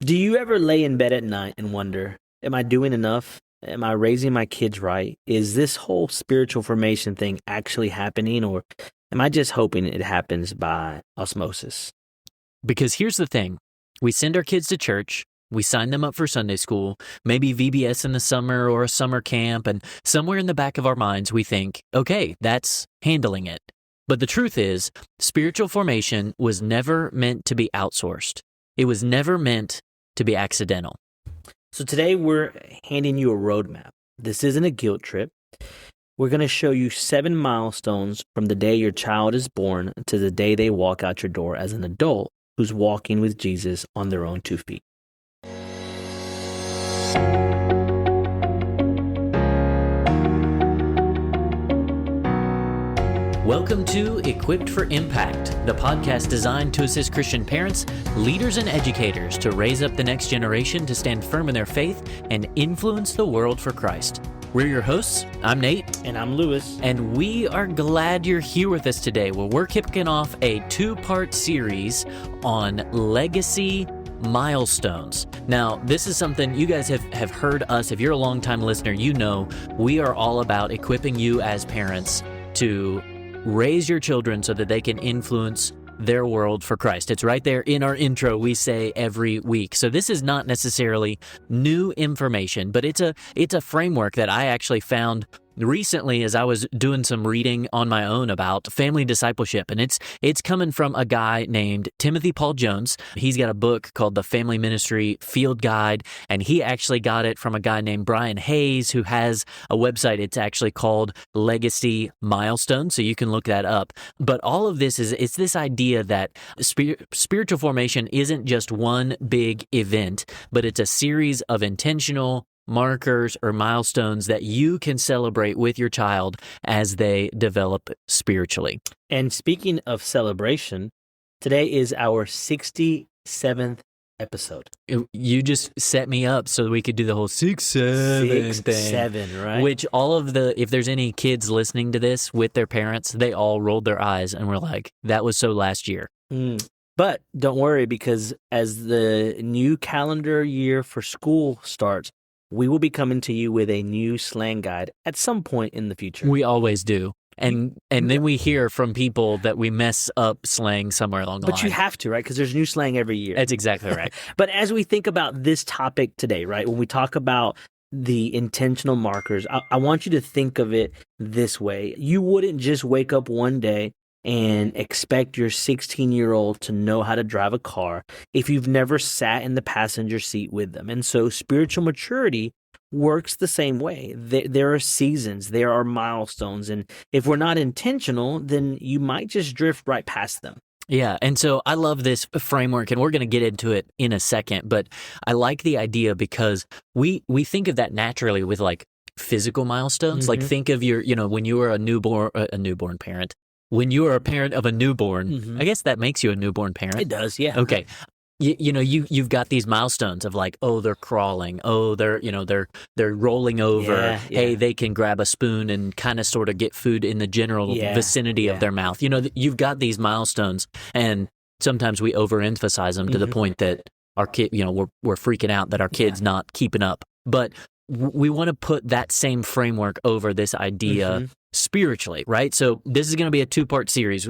Do you ever lay in bed at night and wonder, am I doing enough? Am I raising my kids right? Is this whole spiritual formation thing actually happening, or am I just hoping it happens by osmosis? Because here's the thing. We send our kids to church. We sign them up for Sunday school, maybe VBS in the summer or a summer camp, and somewhere in the back of our minds we think, okay, that's handling it. But the truth is, spiritual formation was never meant to be outsourced. It was never meant to be accidental. So today we're handing you a roadmap. This isn't a guilt trip. We're going to show you 7 milestones from the day your child is born to the day they walk out your door as an adult who's walking with Jesus on their own 2 feet. Welcome to Equipped for Impact, the podcast designed to assist Christian parents, leaders, and educators to raise up the next generation to stand firm in their faith and influence the world for Christ. We're your hosts. I'm Nate. And I'm Lewis. And we are glad you're here with us today. Well, we're kicking off a 2-part series on legacy milestones. Now, this is something you guys have heard us. If you're a longtime listener, you know we are all about equipping you as parents to raise your children so that they can influence their world for Christ. It's right there in our intro we say every week. So this is not necessarily new information, but it's a framework that I actually found recently as I was doing some reading on my own about family discipleship. And it's coming from a guy named Timothy Paul Jones. He's got a book called The Family Ministry Field Guide, and he actually got it from a guy named Brian Hayes, who has a website. It's actually called Legacy Milestones, so you can look that up. But all of this it's this idea that spiritual formation isn't just one big event, but it's a series of intentional markers or milestones that you can celebrate with your child as they develop spiritually. And speaking of celebration, today is our 67th episode. You just set me up so we could do the whole 6-7 thing. 6-7, right? Which if there's any kids listening to this with their parents, they all rolled their eyes and were like, that was so last year. But don't worry, because as the new calendar year for school starts, we will be coming to you with a new slang guide at some point in the future. We always do. And then we hear from people that we mess up slang somewhere along the line. But you have to, right? Because there's new slang every year. That's exactly right. But as we think about this topic today, right, when we talk about the intentional markers, I want you to think of it this way. You wouldn't just wake up one day and expect your 16-year-old to know how to drive a car if you've never sat in the passenger seat with them. And so spiritual maturity works the same way. There are seasons, there are milestones, and if we're not intentional, then you might just drift right past them. Yeah, and so I love this framework, and we're going to get into it in a second, but I like the idea because we think of that naturally with like physical milestones. Like think of when you were a newborn parent. When you are a parent of a newborn, I guess that makes you a newborn parent. It does, yeah. Okay. You've got these milestones of like, oh, they're crawling. Oh, they're rolling over. Yeah. Hey, they can grab a spoon and kind of sort of get food in the general vicinity of their mouth. You've got these milestones, and sometimes we overemphasize them to the point that our kid, we're freaking out that our kid's not keeping up. But we want to put that same framework over this idea spiritually, right? So this is going to be a 2-part series.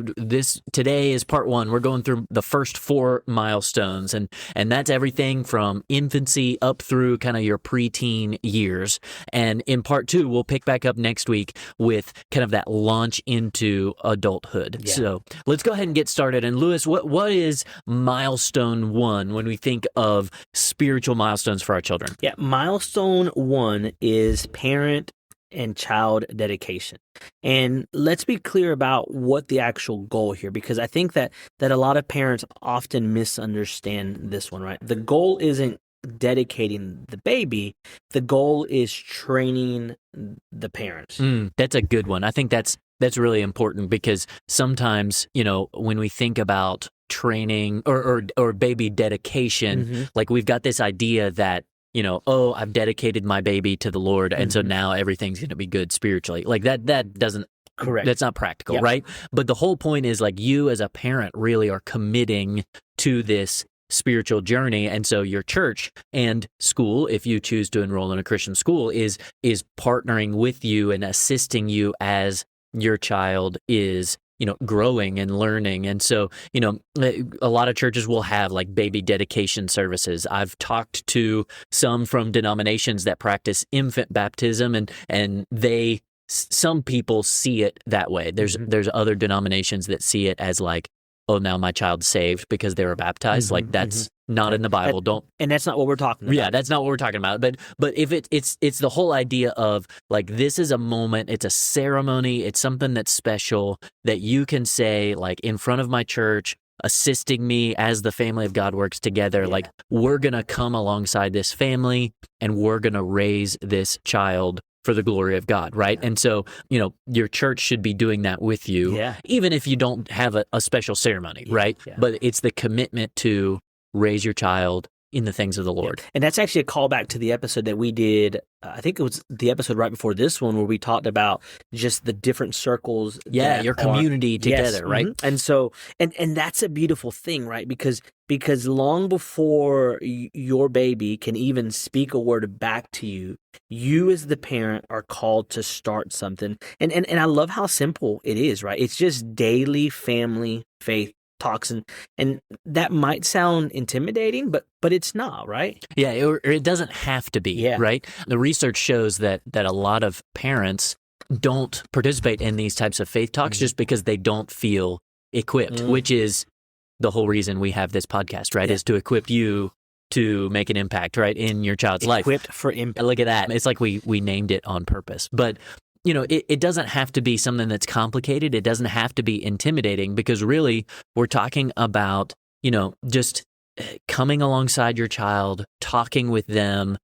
Today is part 1. We're going through the first 4 milestones, and that's everything from infancy up through kind of your preteen years. And in part 2, we'll pick back up next week with kind of that launch into adulthood. Yeah. So let's go ahead and get started. And Lewis, what is milestone 1 when we think of spiritual milestones for our children? Yeah, milestone 1 is parent and child dedication. And let's be clear about what the actual goal here, because I think that a lot of parents often misunderstand this one, right? The goal isn't dedicating the baby. The goal is training the parents. That's a good one. I think that's really important, because sometimes, when we think about training or baby dedication, like we've got this idea that I've dedicated my baby to the Lord, and so now everything's going to be good spiritually. Like that doesn't, correct. That's not practical, Yep. right? But the whole point is like you as a parent really are committing to this spiritual journey. And so your church and school, if you choose to enroll in a Christian school, is partnering with you and assisting you as your child is growing and learning. And so, a lot of churches will have like baby dedication services. I've talked to some from denominations that practice infant baptism, and some people see it that way. There's other denominations that see it as like, oh, now my child's saved because they were baptized. Like that's not in the Bible. And that's not what we're talking about. Yeah, that's not what we're talking about. But if it's the whole idea of like, this is a moment, it's a ceremony, it's something that's special that you can say like in front of my church, assisting me as the family of God works together. Like, we're going to come alongside this family and we're going to raise this child for the glory of God, right? And so, your church should be doing that with you, even if you don't have a special ceremony, right? But it's the commitment to raise your child in the things of the Lord. And that's actually a callback to the episode that we did. I think it was the episode right before this one where we talked about just the different circles. Your community together, right? And so, and that's a beautiful thing, right? Because long before your baby can even speak a word back to you, you as the parent are called to start something. And I love how simple it is, right? It's just daily family faith talks, and that might sound intimidating, but it's not, right? Yeah, or it doesn't have to be, right? The research shows that a lot of parents don't participate in these types of faith talks just because they don't feel equipped, which is the whole reason we have this podcast, right? Is to equip you to make an impact, right, in your child's life. Equipped for impact. Look at that. It's like we named it on purpose. But it doesn't have to be something that's complicated. It doesn't have to be intimidating, because really we're talking about, just coming alongside your child, talking with them,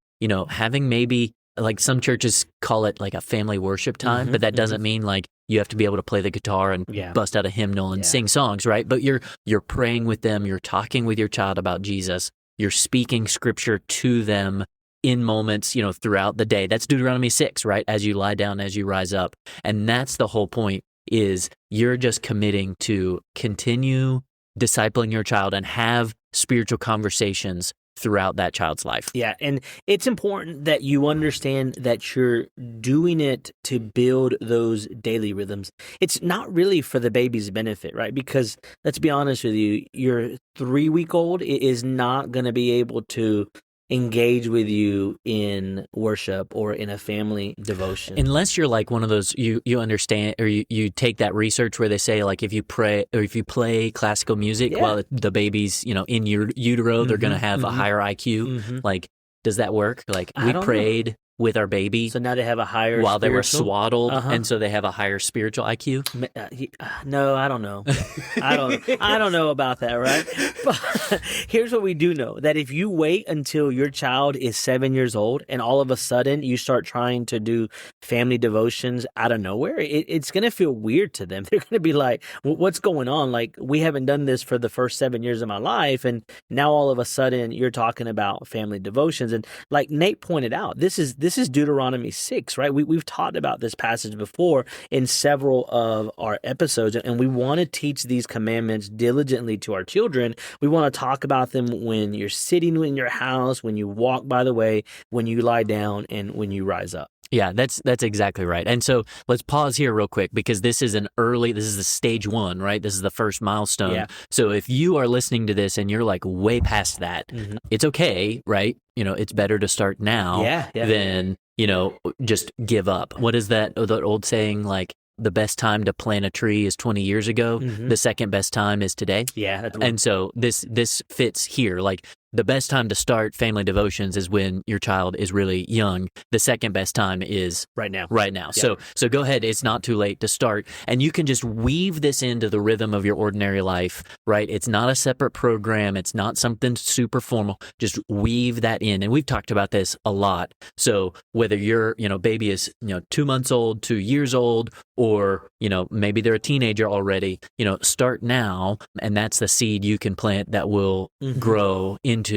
having maybe like some churches call it like a family worship time, but that doesn't mean like you have to be able to play the guitar and bust out a hymnal and sing songs, right? But you're praying with them, you're talking with your child about Jesus, you're speaking scripture to them in moments, throughout the day. That's Deuteronomy 6, right? As you lie down, as you rise up. And that's the whole point, is you're just committing to continue discipling your child and have spiritual conversations throughout that child's life. Yeah, and it's important that you understand that you're doing it to build those daily rhythms. It's not really for the baby's benefit, right? Because let's be honest with you, your 3-week-old is not going to be able to engage with you in worship or in a family devotion. Unless you're like one of those, you understand, or you take that research where they say like if you pray or if you play classical music while the baby's, in your utero, they're going to have a higher IQ. Like, does that work? Like, we prayed with our baby. So now they have a higher while they were swaddled, and so they have a higher spiritual IQ? No, I don't know. I don't know about that, right? But here's what we do know, that if you wait until your child is 7 years old and all of a sudden you start trying to do family devotions out of nowhere, it's going to feel weird to them. They're going to be like, what's going on? Like, we haven't done this for the first 7 years of my life, and now all of a sudden you're talking about family devotions. And like Nate pointed out, this is Deuteronomy 6, right? We've talked about this passage before in several of our episodes, and we want to teach these commandments diligently to our children. We want to talk about them when you're sitting in your house, when you walk by the way, when you lie down, and when you rise up. Yeah, that's exactly right. And so let's pause here real quick, because this is the stage 1, right? This is the first milestone. Yeah. So if you are listening to this and you're like way past that, it's okay, right? It's better to start now than, just give up. What is that old saying, like, the best time to plant a tree is 20 years ago. The second best time is today. Yeah. And so this fits here. Like, the best time to start family devotions is when your child is really young. The second best time is right now. Yeah. So go ahead. It's not too late to start. And you can just weave this into the rhythm of your ordinary life, right? It's not a separate program. It's not something super formal. Just weave that in. And we've talked about this a lot. So whether your, baby is, 2 months old, 2 years old, or, maybe they're a teenager already, start now. And that's the seed you can plant that will grow into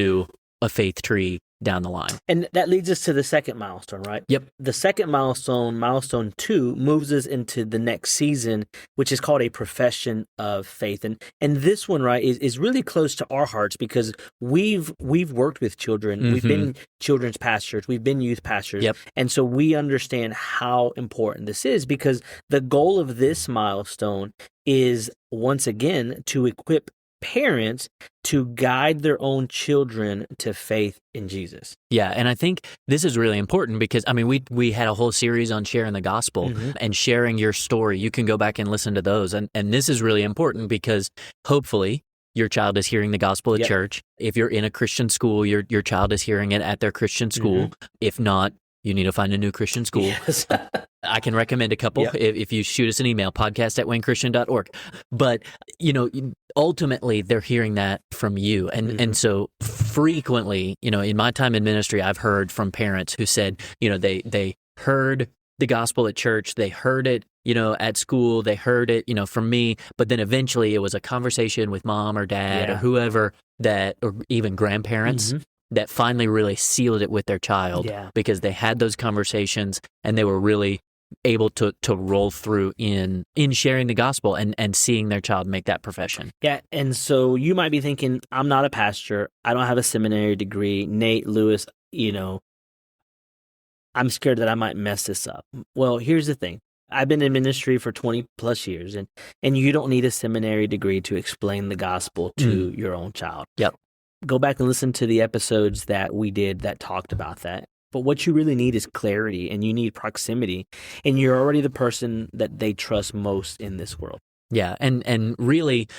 a faith tree down the line. And that leads us to the second milestone, right? Yep. The second milestone, milestone 2, moves us into the next season, which is called a profession of faith. And this one, right, is really close to our hearts because we've worked with children. We've been children's pastors. We've been youth pastors. Yep. And so we understand how important this is because the goal of this milestone is, once again, to equip parents to guide their own children to faith in Jesus. Yeah, and I think this is really important because, I mean, we had a whole series on sharing the gospel and sharing your story. You can go back and listen to those. And this is really important because hopefully your child is hearing the gospel at church. If you're in a Christian school, your child is hearing it at their Christian school. If not, you need to find a new Christian school. Yes. I can recommend a couple if you shoot us an email, podcast@wayneChristian.org. But, ultimately they're hearing that from you. And so frequently, in my time in ministry, I've heard from parents who said, they heard the gospel at church, they heard it, at school, they heard it, from me, but then eventually it was a conversation with mom or dad or whoever or even grandparents that finally really sealed it with their child because they had those conversations and they were really able to roll through in sharing the gospel and seeing their child make that profession. Yeah, and so you might be thinking, I'm not a pastor, I don't have a seminary degree, Nate, Lewis, I'm scared that I might mess this up. Well, here's the thing. I've been in ministry for 20 plus years, and you don't need a seminary degree to explain the gospel to your own child. Yep. Go back and listen to the episodes that we did that talked about that. But what you really need is clarity, and you need proximity, and you're already the person that they trust most in this world. Yeah, and really,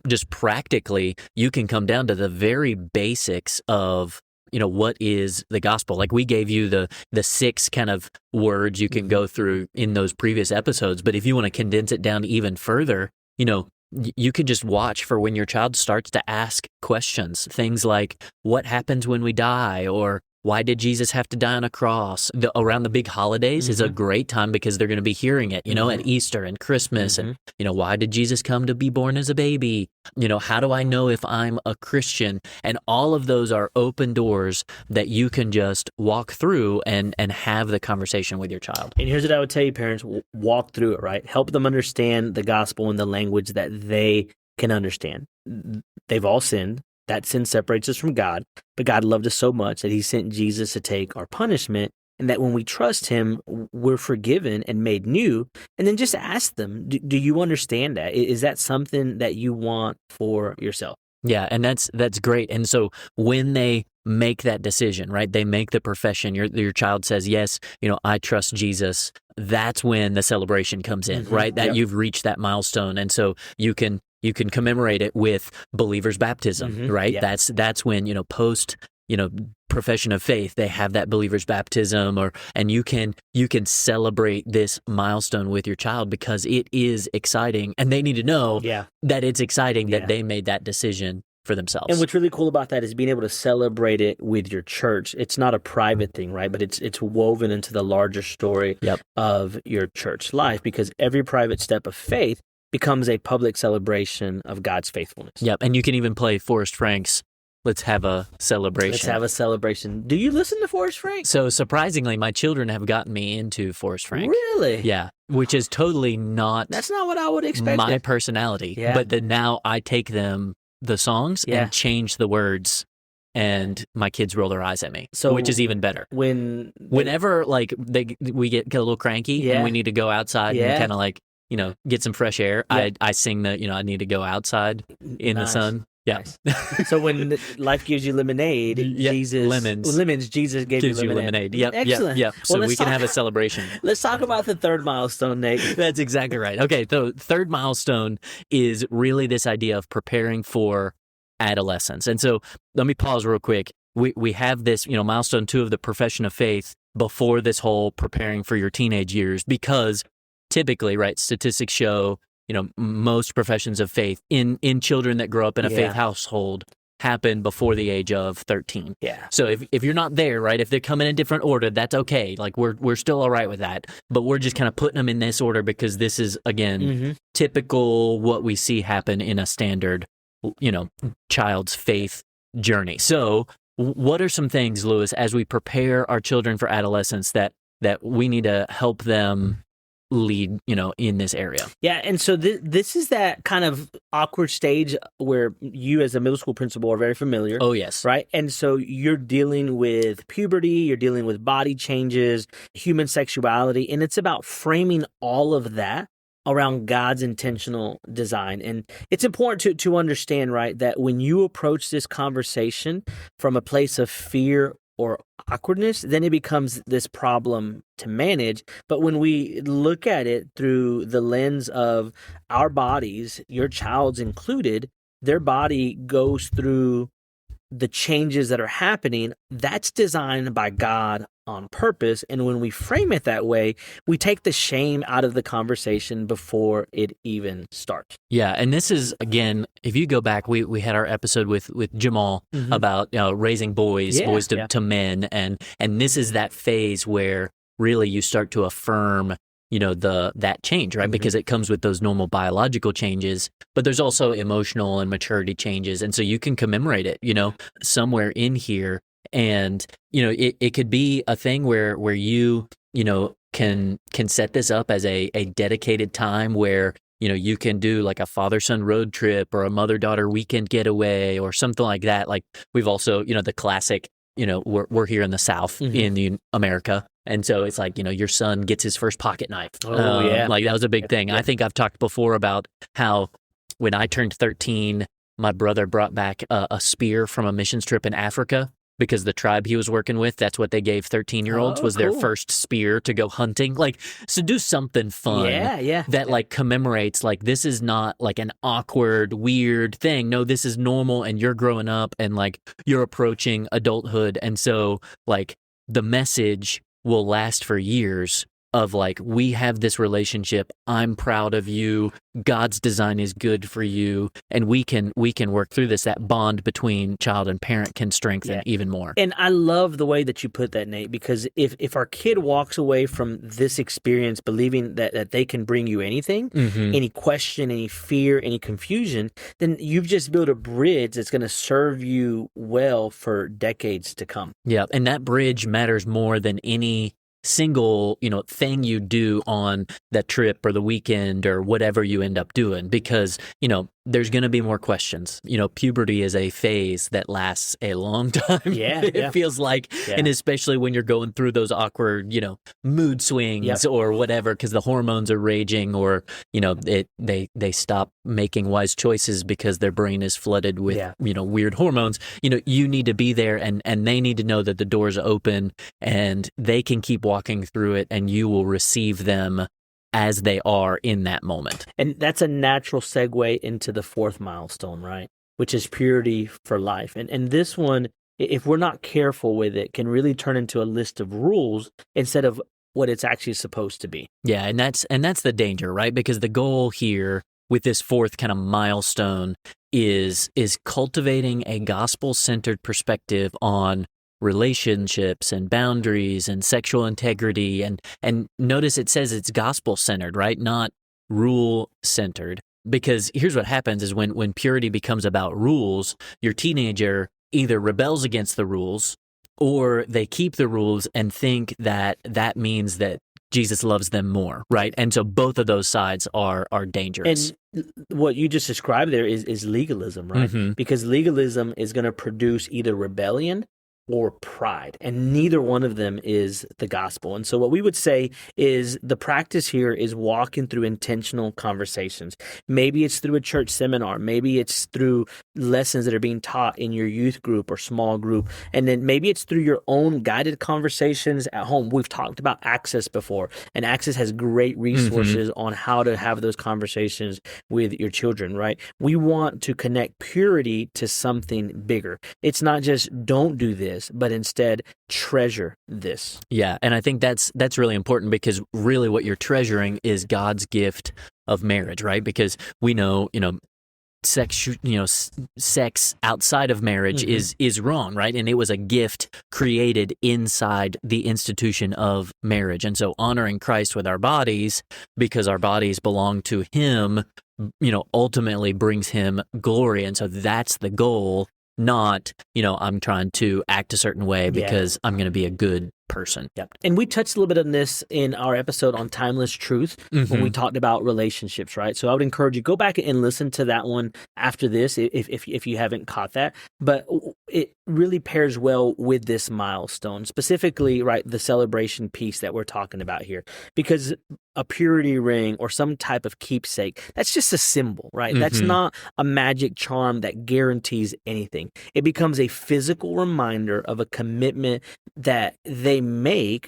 just practically, you can come down to the very basics of, what is the gospel? Like we gave you the 6 kind of words you can go through in those previous episodes, but if you want to condense it down even further, you could just watch for when your child starts to ask questions, things like, what happens when we die? Or why did Jesus have to die on a cross? Around the big holidays is a great time because they're going to be hearing it, at Easter and Christmas. And, why did Jesus come to be born as a baby? How do I know if I'm a Christian? And all of those are open doors that you can just walk through and have the conversation with your child. And here's what I would tell you, parents, walk through it, right? Help them understand the gospel in the language that they can understand. They've all sinned. That sin separates us from God, but God loved us so much that he sent Jesus to take our punishment, and that when we trust him, we're forgiven and made new. And then just ask them, do you understand that? Is that something that you want for yourself? Yeah, and that's great. And so when they make that decision, right, they make the profession, your child says, yes, I trust Jesus, that's when the celebration comes in, right? That you've reached that milestone. And so you can commemorate it with believers' baptism, right? Yeah. That's when, post, profession of faith, they have that believer's baptism, and you can celebrate this milestone with your child because it is exciting, and they need to know that it's exciting that they made that decision for themselves. And what's really cool about that is being able to celebrate it with your church. It's not a private thing, right? But it's woven into the larger story of your church life, because every private step of faith becomes a public celebration of God's faithfulness. Yep, and you can even play Forrest Frank's Let's Have a Celebration. Let's have a celebration. Do you listen to Forrest Frank? So surprisingly, my children have gotten me into Forrest Frank. Really? Yeah, which is totally not... That's not what I would expect. My personality. Yeah. But then now I take them, the songs, and change the words, and my kids roll their eyes at me, which is even better. Whenever we get a little cranky and we need to go outside and kind of get some fresh air, I sing I need to go outside in the sun. Yeah. Nice. So when life gives you lemonade, Jesus gives you lemonade. Yep. Excellent. Yep. So we can have a celebration. Let's talk about the third milestone, Nate. That's exactly right. Okay. So third milestone is really this idea of preparing for adolescence. And so let me pause real quick. We have this, milestone 2 of the profession of faith before this whole preparing for your teenage years, because typically, right, statistics show, most professions of faith in children that grow up in a faith household happen before the age of 13. Yeah. So if you're not there, right, if they come in a different order, that's okay. Like we're still all right with that. But we're just kind of putting them in this order because this is, again, typical what we see happen in a standard, child's faith journey. So what are some things, Lewis, as we prepare our children for adolescence that we need to help them lead, in this area? Yeah, and so this is that kind of awkward stage where you as a middle school principal are very familiar. Oh, yes. Right? And so you're dealing with puberty, you're dealing with body changes, human sexuality, and it's about framing all of that around God's intentional design. And it's important to understand, right, that when you approach this conversation from a place of fear or awkwardness, then it becomes this problem to manage. But when we look at it through the lens of our bodies, your child's included, their body goes through the changes that are happening, that's designed by God on purpose. And when we frame it that way, we take the shame out of the conversation before it even starts. Yeah, and this is, again, if you go back, we had our episode with Jamal about raising boys to men, and this is that phase where really you start to affirm that change, right? Because it comes with those normal biological changes, but there's also emotional and maturity changes. And so you can commemorate it, somewhere in here. And, it could be a thing where you, can set this up as a dedicated time where, you can do like a father-son road trip or a mother-daughter weekend getaway or something like that. Like we've also, the classic, we're here in the South in America. And so it's like, your son gets his first pocket knife. Oh, yeah. Like that was a big thing. Yeah. I think I've talked before about how when I turned 13, my brother brought back a spear from a missions trip in Africa because the tribe he was working with, that's what they gave 13-year-olds was their first spear to go hunting. Like, so do something fun that like commemorates, like this is not like an awkward, weird thing. No, this is normal and you're growing up and like you're approaching adulthood. And so like the message will last for years of like, we have this relationship. I'm proud of you. God's design is good for you. And we can work through this. That bond between child and parent can strengthen even more. And I love the way that you put that, Nate, because if our kid walks away from this experience believing that they can bring you anything, any question, any fear, any confusion, then you've just built a bridge that's going to serve you well for decades to come. Yeah. And that bridge matters more than any single, thing you do on that trip or the weekend or whatever you end up doing, because, there's going to be more questions. Puberty is a phase that lasts a long time. It feels like, and especially when you're going through those awkward, mood swings or whatever, because the hormones are raging, or, they stop making wise choices because their brain is flooded with, weird hormones. You need to be there, and they need to know that the door's open and they can keep walking through it, and you will receive them as they are in that moment. And that's a natural segue into the fourth milestone, right? Which is purity for life. And this one, if we're not careful with it, can really turn into a list of rules instead of what it's actually supposed to be. Yeah, and that's the danger, right? Because the goal here with this fourth kind of milestone is cultivating a gospel-centered perspective on relationships and boundaries and sexual integrity, and notice it says it's gospel-centered, right? Not rule-centered. Because here's what happens is when purity becomes about rules, your teenager either rebels against the rules or they keep the rules and think that means that Jesus loves them more, right? And so both of those sides are dangerous. And what you just described there is legalism, right? Because legalism is going to produce either rebellion or pride, and neither one of them is the gospel. And so what we would say is the practice here is walking through intentional conversations. Maybe it's through a church seminar, maybe it's through lessons that are being taught in your youth group or small group, and then maybe it's through your own guided conversations at home. We've talked about Access before, and Access has great resources on how to have those conversations with your children, right? We want to connect purity to something bigger. It's not just don't do this, but instead treasure this. Yeah, and I think that's really important, because really what you're treasuring is God's gift of marriage, right? Because we know, sex outside of marriage is wrong, right? And it was a gift created inside the institution of marriage. And so honoring Christ with our bodies, because our bodies belong to Him, ultimately brings Him glory. And so that's the goal not, I'm trying to act a certain way because I'm going to be a good person. Yep. And we touched a little bit on this in our episode on timeless truth when we talked about relationships, right? So I would encourage you, go back and listen to that one after this if you haven't caught that. But it really pairs well with this milestone, specifically, right, the celebration piece that we're talking about here. Because a purity ring or some type of keepsake, that's just a symbol, right? That's not a magic charm that guarantees anything. It becomes a physical reminder of a commitment that they make,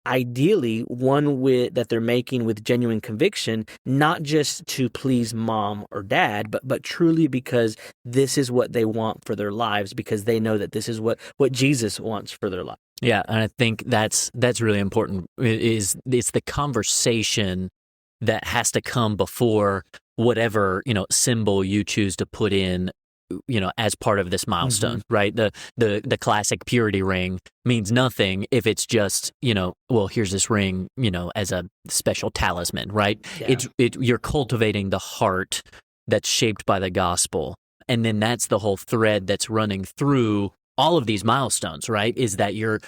ideally one that they're making with genuine conviction, not just to please mom or dad, but truly because this is what they want for their lives, because they know that this is what Jesus wants for their life. Yeah, and I think that's really important. It's the conversation that has to come before whatever symbol you choose to put in, as part of this milestone, right? The classic purity ring means nothing if it's just well, here's this ring as a special talisman, right? Yeah. You're cultivating the heart that's shaped by the gospel, and then that's the whole thread that's running through all of these milestones, right? Is that you're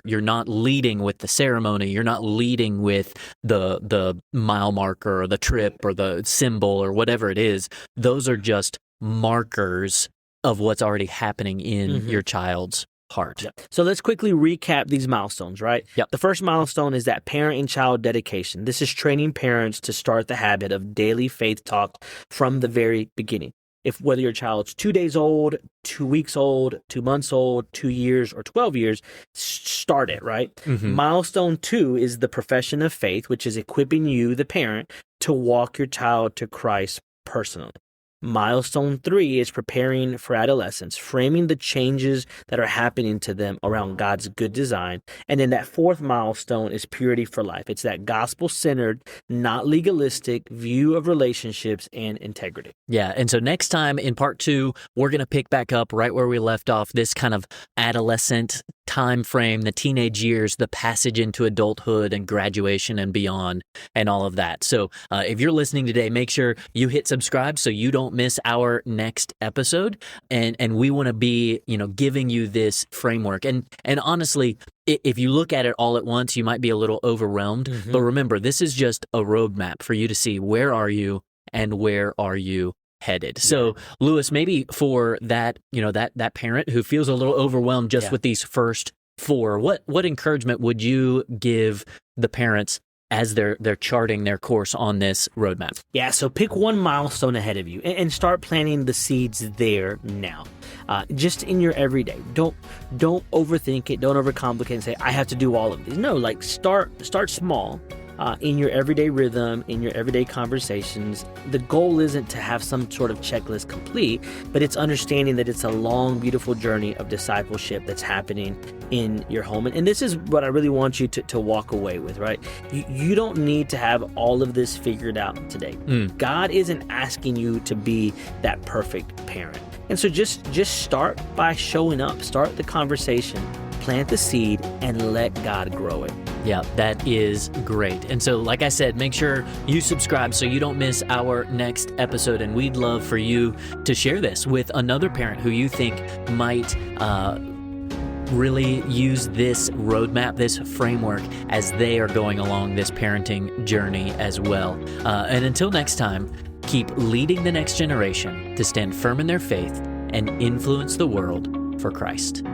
not leading with the ceremony, you're not leading with the mile marker or the trip or the symbol or whatever it is. Those are just markers of what's already happening in your child's heart. Yep. So let's quickly recap these milestones, right? Yep. The first milestone is that parent and child dedication. This is training parents to start the habit of daily faith talk from the very beginning. Whether your child's 2 days old, 2 weeks old, 2 months old, 2 years, or 12 years, start it, right? Milestone 2 is the profession of faith, which is equipping you, the parent, to walk your child to Christ personally. Milestone 3 is preparing for adolescence, framing the changes that are happening to them around God's good design. And then that fourth milestone is purity for life. It's that gospel-centered, not legalistic view of relationships and integrity. Yeah, and so next time in part 2, we're going to pick back up right where we left off, this kind of adolescent time frame, the teenage years, the passage into adulthood and graduation and beyond, and all of that. So if you're listening today, make sure you hit subscribe so you don't miss our next episode. And we want to be, giving you this framework. And honestly, if you look at it all at once, you might be a little overwhelmed. But remember, this is just a roadmap for you to see where are you and where are you headed. So, Lewis, maybe for that, that parent who feels a little overwhelmed just with these first 4, what encouragement would you give the parents as they're charting their course on this roadmap? Yeah, so pick one milestone ahead of you and start planting the seeds there now. Just in your everyday. Don't overthink it. Don't overcomplicate and say, I have to do all of these. No, start small. In your everyday rhythm, in your everyday conversations. The goal isn't to have some sort of checklist complete, but it's understanding that it's a long, beautiful journey of discipleship that's happening in your home. And this is what I really want you to walk away with, right? You don't need to have all of this figured out today. God isn't asking you to be that perfect parent. And so just start by showing up, start the conversation, plant the seed, and let God grow it. Yeah, that is great. And so, like I said, make sure you subscribe so you don't miss our next episode. And we'd love for you to share this with another parent who you think might really use this roadmap, this framework, as they are going along this parenting journey as well. And until next time, keep leading the next generation to stand firm in their faith and influence the world for Christ.